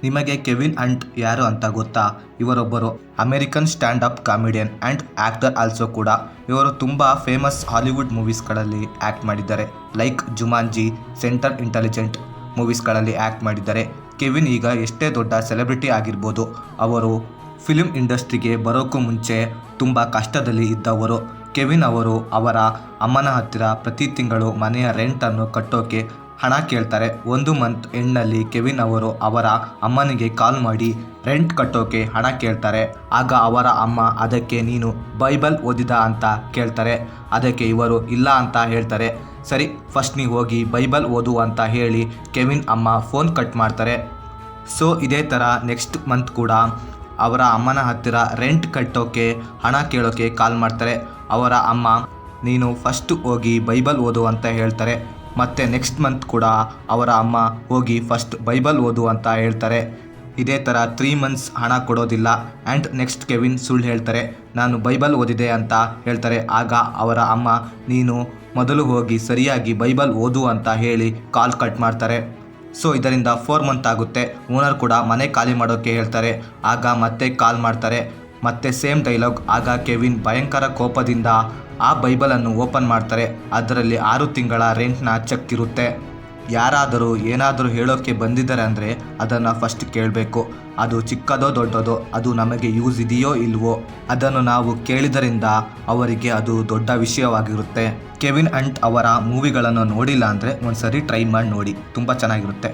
ನಿಮಗೆ Kevin Hunt ಯಾರು ಅಂತ ಗೊತ್ತಾ? ಇವರೊಬ್ಬರು American stand up comedian and actor also ಕೂಡ. ಇವರು ತುಂಬ ಫೇಮಸ್ ಹಾಲಿವುಡ್ ಮೂವೀಸ್ಗಳಲ್ಲಿ ಆ್ಯಕ್ಟ್ ಮಾಡಿದ್ದಾರೆ. ಲೈಕ್ ಜುಮಾಂಜಿ, ಸೆಂಟ್ರಲ್ ಇಂಟೆಲಿಜೆಂಟ್ ಮೂವೀಸ್ಗಳಲ್ಲಿ ಆ್ಯಕ್ಟ್ ಮಾಡಿದ್ದಾರೆ. ಕೆವಿನ್ ಈಗ ಎಷ್ಟೇ ದೊಡ್ಡ ಸೆಲೆಬ್ರಿಟಿ ಆಗಿರ್ಬೋದು, ಅವರು ಫಿಲ್ಮ್ ಇಂಡಸ್ಟ್ರಿಗೆ ಬರೋಕ್ಕೂ ಮುಂಚೆ ತುಂಬ ಕಷ್ಟದಲ್ಲಿ ಇದ್ದವರು. ಕೆವಿನ್ ಅವರು ಅವರ ಅಮ್ಮನ ಹತ್ತಿರ ಪ್ರತಿ ತಿಂಗಳು ಮನೆಯ ರೆಂಟನ್ನು ಕಟ್ಟೋಕೆ ಹಣ ಕೇಳ್ತಾರೆ. 1 ಮಂತ್ ಎಂಡ್ನಲ್ಲಿ ಕೆವಿನ್ ಅವರು ಅವರ ಅಮ್ಮನಿಗೆ ಕಾಲ್ ಮಾಡಿ ರೆಂಟ್ ಕಟ್ಟೋಕೆ ಹಣ ಕೇಳ್ತಾರೆ. ಆಗ ಅವರ ಅಮ್ಮ ಅದಕ್ಕೆ ನೀನು ಬೈಬಲ್ ಓದಿದ ಅಂತ ಕೇಳ್ತಾರೆ. ಅದಕ್ಕೆ ಇವರು ಇಲ್ಲ ಅಂತ ಹೇಳ್ತಾರೆ. ಸರಿ, ಫಸ್ಟ್ ನೀವು ಹೋಗಿ ಬೈಬಲ್ ಓದು ಅಂತ ಹೇಳಿ ಕೆವಿನ್ ಅಮ್ಮ ಫೋನ್ ಕಟ್ ಮಾಡ್ತಾರೆ. ಸೊ ಇದೇ ಥರ ನೆಕ್ಸ್ಟ್ ಮಂತ್ ಕೂಡ ಅವರ ಅಮ್ಮನ ಹತ್ತಿರ ರೆಂಟ್ ಕಟ್ಟೋಕೆ ಹಣ ಕೇಳೋಕೆ ಕಾಲ್ ಮಾಡ್ತಾರೆ. ಅವರ ಅಮ್ಮ ನೀನು ಫಸ್ಟ್ ಹೋಗಿ ಬೈಬಲ್ ಓದು ಅಂತ ಹೇಳ್ತಾರೆ. ಮತ್ತು ನೆಕ್ಸ್ಟ್ ಮಂತ್ ಕೂಡ ಅವರ ಅಮ್ಮ ಹೋಗಿ ಫಸ್ಟ್ ಬೈಬಲ್ ಓದು ಅಂತ ಹೇಳ್ತಾರೆ. ಇದೇ ಥರ 3 ಮಂತ್ಸ್ ಹಣ ಕೊಡೋದಿಲ್ಲ. ಆ್ಯಂಡ್ ನೆಕ್ಸ್ಟ್ ಕೆವಿನ್ ಸುಳ್ಳು ಹೇಳ್ತಾರೆ, ನಾನು ಬೈಬಲ್ ಓದಿದೆ ಅಂತ ಹೇಳ್ತಾರೆ. ಆಗ ಅವರ ಅಮ್ಮ ನೀನು ಮೊದಲು ಹೋಗಿ ಸರಿಯಾಗಿ ಬೈಬಲ್ ಓದು ಅಂತ ಹೇಳಿ ಕಾಲ್ ಕಟ್ ಮಾಡ್ತಾರೆ. ಸೊ ಇದರಿಂದ 4 ಮಂತ್ ಆಗುತ್ತೆ. ಓನರ್ ಕೂಡ ಮನೆ ಖಾಲಿ ಮಾಡೋಕ್ಕೆ ಹೇಳ್ತಾರೆ. ಆಗ ಮತ್ತೆ ಕಾಲ್ ಮಾಡ್ತಾರೆ, ಮತ್ತೆ ಸೇಮ್ ಡೈಲಾಗ್. ಆಗ ಕೆವಿನ್ ಭಯಂಕರ ಕೋಪದಿಂದ ಆ ಬೈಬಲನ್ನು ಓಪನ್ ಮಾಡ್ತಾರೆ. ಅದರಲ್ಲಿ 6 ತಿಂಗಳ ರೆಂಟ್ನ ಚೆಕ್ ಇರುತ್ತೆ. ಯಾರಾದರೂ ಏನಾದರೂ ಹೇಳೋಕ್ಕೆ ಬಂದಿದ್ದಾರೆ ಅಂದರೆ ಅದನ್ನು ಫಸ್ಟ್ ಕೇಳಬೇಕು. ಅದು ಚಿಕ್ಕದೋ ದೊಡ್ಡದೋ, ಅದು ನಮಗೆ ಯೂಸ್ ಇದೆಯೋ ಇಲ್ವೋ, ಅದನ್ನು ನಾವು ಕೇಳಿದರಿಂದ ಅವರಿಗೆ ಅದು ದೊಡ್ಡ ವಿಷಯವಾಗಿರುತ್ತೆ. ಕೆವಿನ್ ಹಂಟ್ ಅವರ ಮೂವಿಗಳನ್ನು ನೋಡಿಲ್ಲ ಅಂದರೆ ಒಂದ್ಸರಿ ಟ್ರೈ ಮಾಡಿ ನೋಡಿ, ತುಂಬ ಚೆನ್ನಾಗಿರುತ್ತೆ.